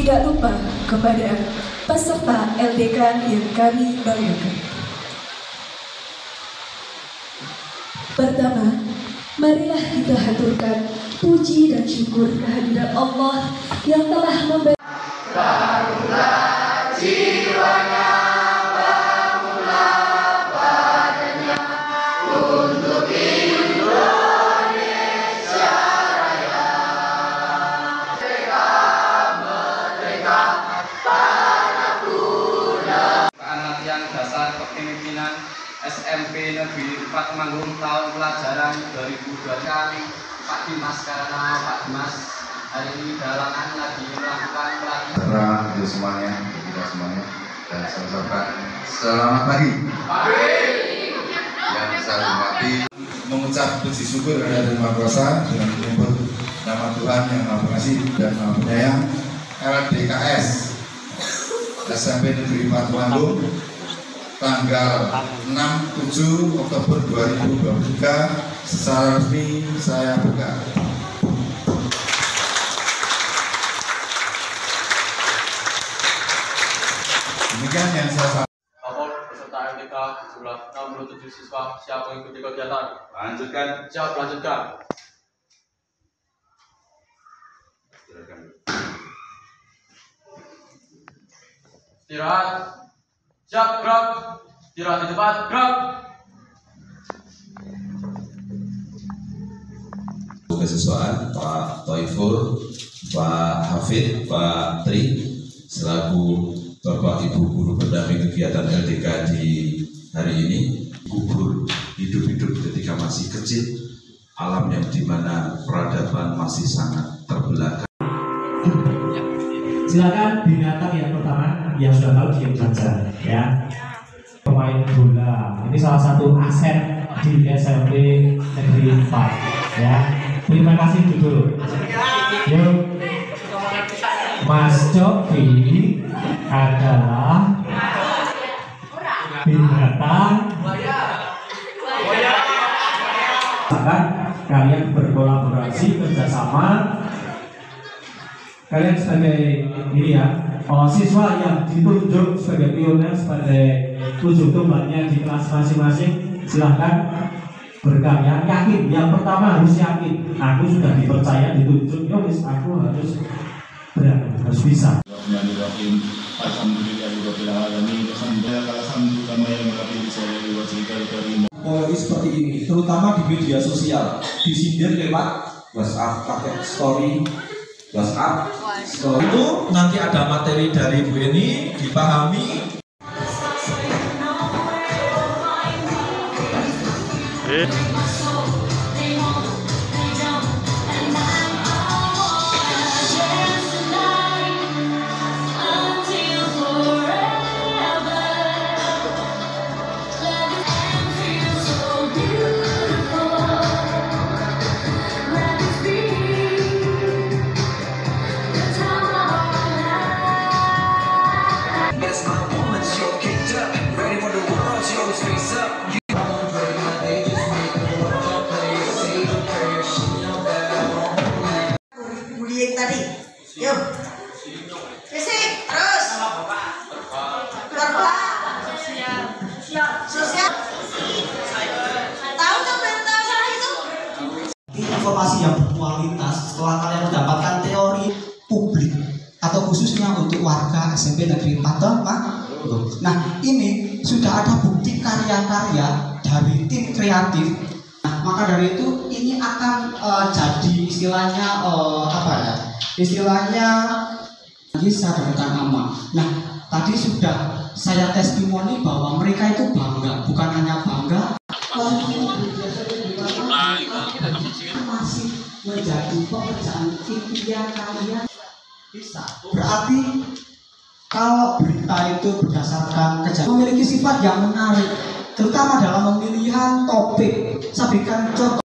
tidak lupa kepada peserta LDK yang kami banggakan. Pertama, marilah kita haturkan puji dan syukur kehadirat Allah yang telah memberi bangunlah jiwanya, bangunlah badannya untuk Indonesia Raya. Merdeka, tanahku dan latihan dasar kepemimpinan SMP Negeri 4 Temanggung tahun pelajaran 2002 kali Pak Dimas, karena Pak Dimas hari ini dalangan lagi melakukan pelatihan untuk semuanya, untuk kita semuanya, dan saya ucapkan selamat pagi. Yang saya hormati, mengucap puji syukur kepada Yang Maha Kuasa dengan menyebut nama Tuhan yang Maha Pengasih dan Maha Penyayang. LDKS SMP Negeri 4 Temanggung tanggal 6-7 Oktober 2023 secara resmi saya buka. Demikian yang saya sampaikan. Lapor peserta LDK jumlah 67 siswa siap mengikuti kegiatan. Lanjutkan. Siap, lanjutkan. Istirahat. Siap, gerak. Istirahat di tempat, gerak. Kesiswaan Pak Toifur, Pak Hafid, Pak Tri selaku Bapak Ibu guru pendamping kegiatan LDK di hari ini, gugur hidup-hidup ketika masih kecil, alam yang dimana peradaban masih sangat terbelakang. Silakan binatang yang pertama yang sudah tahu diam saja ya. Pemain bola ini salah satu aset di SMP Negeri 4 ya. Terima kasih dulu. Yuk, Mas Coki adalah binatang. Silakan kalian berkolaborasi kerjasama. Kalian sebagai ini ya, siswa yang ditunjuk sebagai pionir, sebagai ujung tombaknya di kelas masing-masing, silahkan berkarya. Yakin, yang pertama harus yakin. Aku sudah dipercaya, ditunjuk, yowis aku harus berani, harus bisa. Polri seperti ini, terutama di media sosial, disindir lewat WhatsApp, pakai story, WhatsApp, story itu nanti ada materi dari Bu Eni, dipahami. Tadi, yuk, fisik, terus, sosial, tahu itu? Informasi yang berkualitas setelah kalian mendapatkan teori publik atau khususnya untuk warga SMP Negeri 4 Temanggung. Nah, ini sudah ada bukti karya-karya dari tim kreatif. Nah, maka dari itu ini akan jadi istilahnya apa ya? Istilahnya bisa datang nama. Nah, tadi sudah saya testimoni bahwa mereka itu bangga, bukan hanya bangga, masih menjadi pekerjaan impian kalian. Bisa. Berarti kalau berita itu berdasarkan kejadian memiliki sifat yang menarik, terutama dalam pemilihan topik. Saya berikan contoh.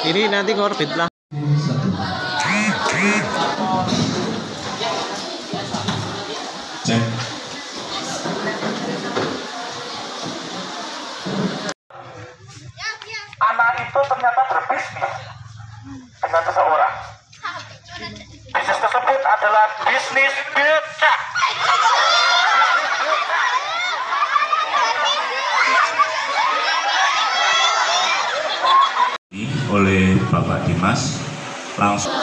Ini nanti ngorbit lah. Cek. Anak itu ternyata berbisnis. dengan seseorang. Bisnis tersebut adalah bisnis becak. Oleh Bapak Dimas langsung.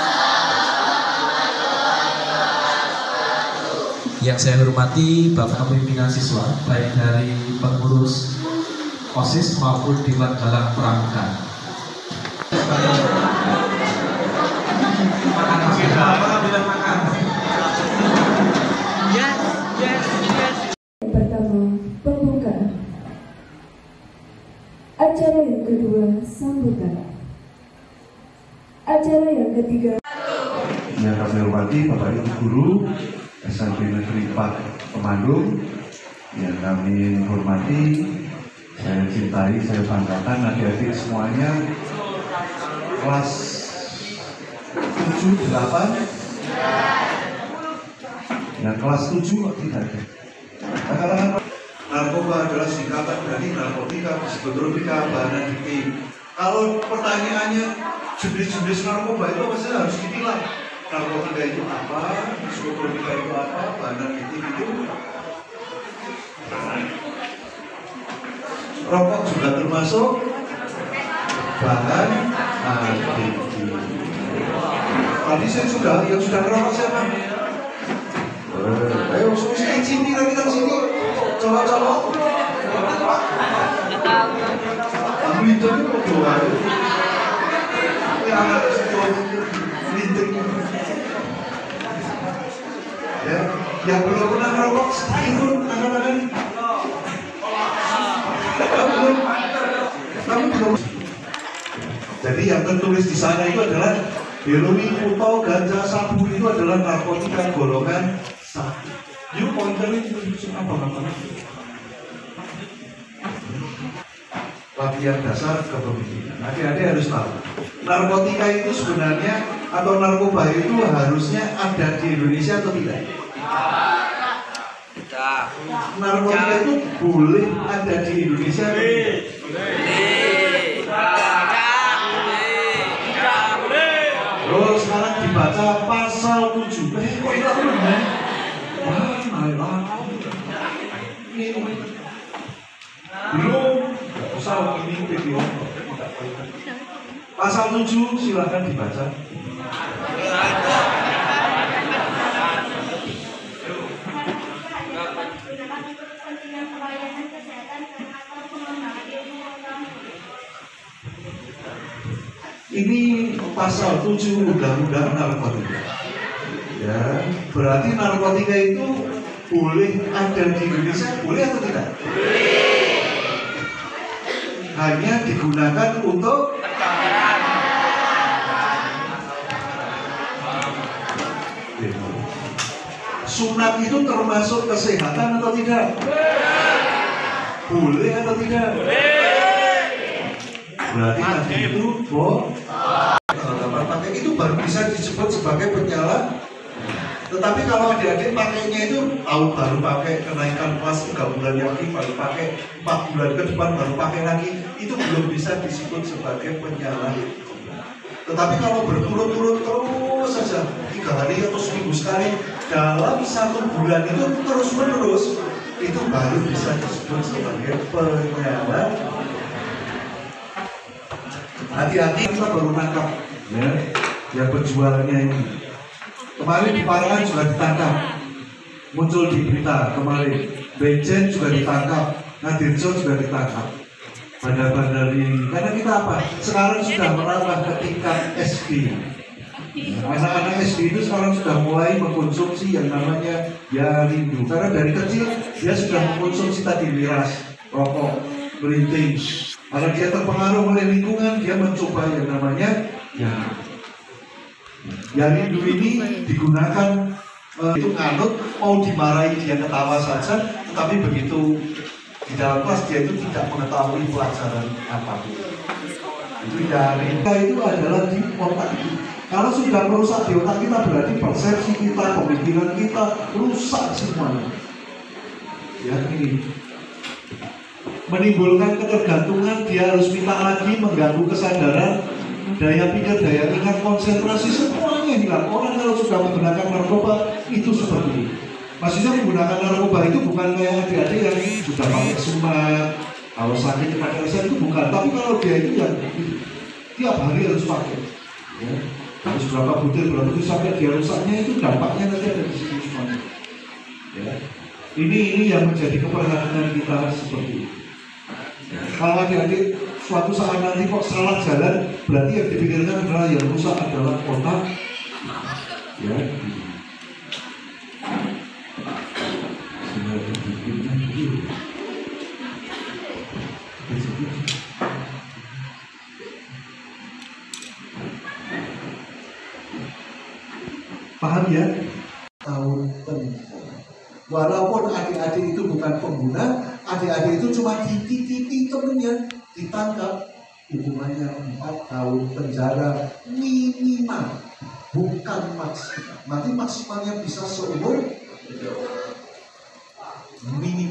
Yang saya hormati Bapak pimpinan siswa, baik dari pengurus OSIS maupun Dewan Galang Pramuka. Pertama, pembukaan. Acara yang kedua, sambutan. Acara yang ketiga. Yang kami hormati Bapak Ibu Guru SMP Negeri 4 Temanggung, yang kami hormati, saya cintai, saya banggakan adik-adik semuanya kelas 7, 8 ya kelas 7 tidak ada. Katakan narkoba adalah singkatan dari narkotika, psikotropika, bahan adiktif. Kalau pertanyaannya jenis-jenis narkoba itu pasti harus ditilang. Narkotika itu apa, psikotropika itu apa, bahan adiktif itu. Rokok juga termasuk bahan adiktif. Tadi saya yang sudah ngerokok siapa? Ayo, saya izin nih kita kesini. Coba. Aku itu doa. Ini anak linting. Ya, yang belum pernah ngerokok itu anak-anak. Kamu belum. Jadi yang tertulis di sana itu adalah heroin, puto, ganja, sabu itu adalah narkotika golongan 1. Yuk pointernya itu apa? Latihan dasar kepemimpinan. Adik-adik harus tahu. Narkotika itu sebenarnya atau narkoba itu harusnya ada di Indonesia atau tidak? Narkotika itu boleh ada di Indonesia atau tidak? Terus sekarang dibaca pasal 7. Kok itu belum ya? Belum pasal ini video. Pasal 7 silakan dibaca. Ini pasal 7 Undang-Undang Narkotika. Ya, berarti narkotika itu boleh ada di Indonesia, boleh atau tidak? Boleh. Hanya digunakan untuk sunat itu termasuk kesehatan atau tidak? Boleh atau tidak? Boleh. Berarti tadi itu pakai itu baru bisa disebut sebagai penyala. Tetapi kalau adik-adik pakainya itu baru pakai kenaikan kelas 3 bulan lagi, baru pakai 4 bulan ke depan baru pakai lagi, itu belum bisa disebut sebagai penyalahgunaan. Tetapi kalau berturut-turut terus saja 3 hari atau seminggu sekali dalam 1 bulan itu terus-menerus, itu baru bisa disebut sebagai penyalahgunaan. Hati-hati, kita baru nangkap ya, yang penjualnya ini. Kemarin di Parahan juga ditangkap, muncul di berita kemarin. Bejen juga ditangkap, Nadirjo juga ditangkap. Bandar-bandar ini, karena kita apa? Sekarang sudah merambah ke tingkat SD. Anak-anak SD itu sekarang sudah mulai mengkonsumsi yang namanya Yarindu. Karena dari kecil dia sudah mengkonsumsi tadi miras, rokok, melinting. Karena dia terpengaruh oleh lingkungan, dia mencoba yang namanya Yarindu ini digunakan itu nganut, mau dimarahi dia ketawa saja, tetapi begitu di dalam kelas dia itu tidak mengetahui pelajaran apapun. Itu Yarindu itu adalah di otak itu. Kalau sudah merusak di otak kita berarti persepsi kita, pemikiran kita rusak semuanya. Ya ini menimbulkan ketergantungan, dia harus minta lagi, mengganggu kesadaran. daya pikir, daya ingat, konsentrasi semuanya hilang. Orang kalau sudah menggunakan narkoba itu seperti ini. Maksudnya menggunakan narkoba itu bukan kayak adik-adik yang sudah pakai sumat, kalau sakit pakai resep itu bukan. Tapi kalau dia itu yang tiap hari harus pakai, ya. Harus berapa butir sampai dia rusaknya itu dampaknya nanti ada di situ semuanya. Ya. Ini yang menjadi keprihatinan kita seperti ini. Kalau adik-adik suatu saat nanti kok salah jalan, berarti yang dipikirkan adalah yang rusak adalah otak. Ya. Paham ya? Tahun penjara. Walaupun adik-adik itu bukan pengguna, adik-adik itu cuma dititipi temennya, ditangkap, hukumannya 4 tahun penjara minimal, bukan maksimal. Nanti maksimalnya bisa seumur minimal.